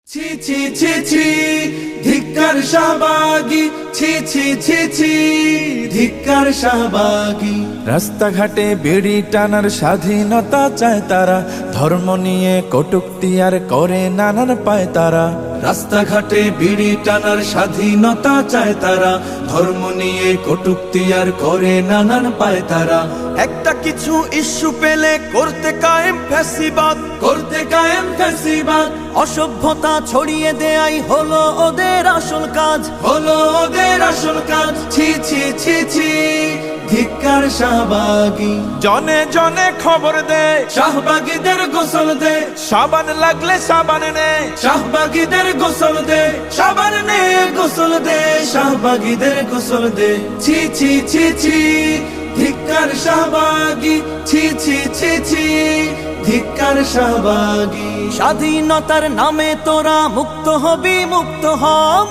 ছি ছি ছি ছি ধিক্কার শাহবাগী, ছি ছি ছি ছি ধিক্কার শাহবাগী। রাস্তাঘাটে বিড়ি টানার স্বাধীনতা চায় তারা, ধর্ম নিয়ে কটূক্তি আর করে নানান পায় তারা। রাস্তাঘাটে বিড়ি টানার স্বাধীনতা চায় তারা, ধর্ম নিয়ে কটূক্তি আর করে নানান পায় তারা। একটা কিছু ইস্যু পেলে করতে কায়েম ফ্যাসিবাদ, করতে কায়েম ফ্যাসিবাদ। অসভ্যতা ছড়িয়ে দেয়াই হলো ওদের আসল কাজ, হলো ওদের আসল কাজ। ছি ছি ছি ছি ধিক্কার শাহবাগী। জনে জনে খবর দে, শাহবাগীদের গোসল দে, সাবান লাগলে সাবান নে। শাহবাগীদের গোসল দে, সাবান নে গোসল দে, শাহবাগীদের গোসল দে। ছি ছি ছি ছি ধিক্কার শাহবাগী, ছি ছি ছি ছি ধিক্কার শাহবাগী। স্বাধীনতার নামে তোরা মুক্ত হবি, মুক্ত হ,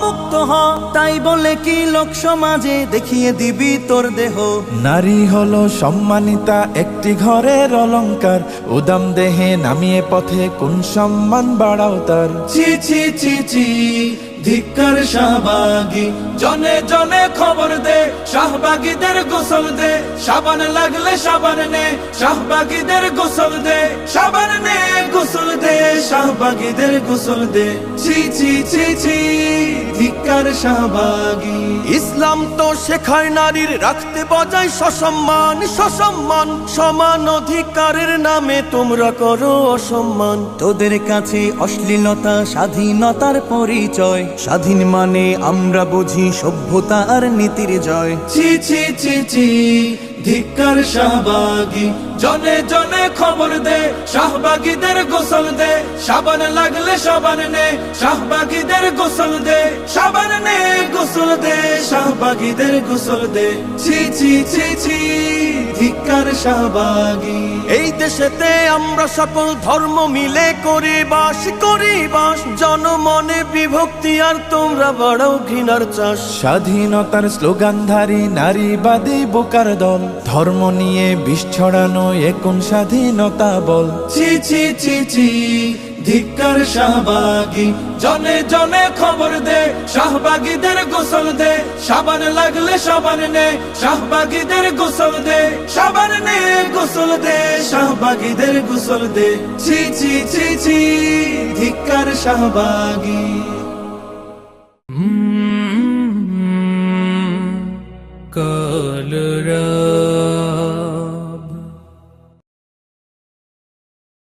মুক্ত হ। তাই বলে কি লোক সমাজে দেখিয়ে দিবি তোর দেহ? নারী হলো সম্মানিতা একটি ঘরের অলংকার, উদাম দেহে নামিয়ে পথে কোন সম্মান বাড়াও তার। ছি ছি ছি ছি ধিক্কার শাহবাগী। জনে জনে খবর দে, শাহবাগীদের গোসল দে, সাবান লাগলে সাবান নে, শাহবাগীদের গোসল দে, সাবান নে গোসল দে, শাহবাগীদের গোসল দে। ছি ছি ছি ছি ধিক্কার শাহবাগী। ইসলাম তো শেখায় নারীর রাখতে বজায় সসম্মান, সসম্মান। সমান অধিকারের নামে তোমরা করো অসম্মান। তোদের কাছে অশ্লীলতা স্বাধীনতার পরিচয়, স্বাধীন মানে আমরা বুঝি সভ্যতা আর নীতির জয়। ছি ছি ছি ছি ধিক্কার শাহবাগী। জনে জনে খবর দে, শাহবাগীদের গোসল দে, সাবান লাগলে সাবান নে, শাহবাগীদের গোসল দে, সাবান নে গোসল দে, শাহবাগীদের গোসল দে। ছি ছি ছি ছি ধিক্কার শাহবাগী। এই দেশেতে আমরা সকল ধর্ম মিলে করি বাস, করি বাস। জনমনে বিভক্তি আর তোমরা বাড়াও ঘৃণার চাষ। স্বাধীনতার স্লোগানধারী নারীবাদী বোকার দল, ধর্ম নিয়ে বিষ ছড়ানো এ কোন স্বাধীনতা বল? ছি ছি ছি ছি ধিক্কার শাহবাগী। জনে জনে খবর দে, শাহবাগীদের গোসল দে, সাবান লাগলে সাবান নে, শাহবাগীদের গোসল দে, সাবান নে গোসল দে, শাহবাগীদের গোসল দে। ছি ছি ছি ছি ধিক্কার শাহবাগী।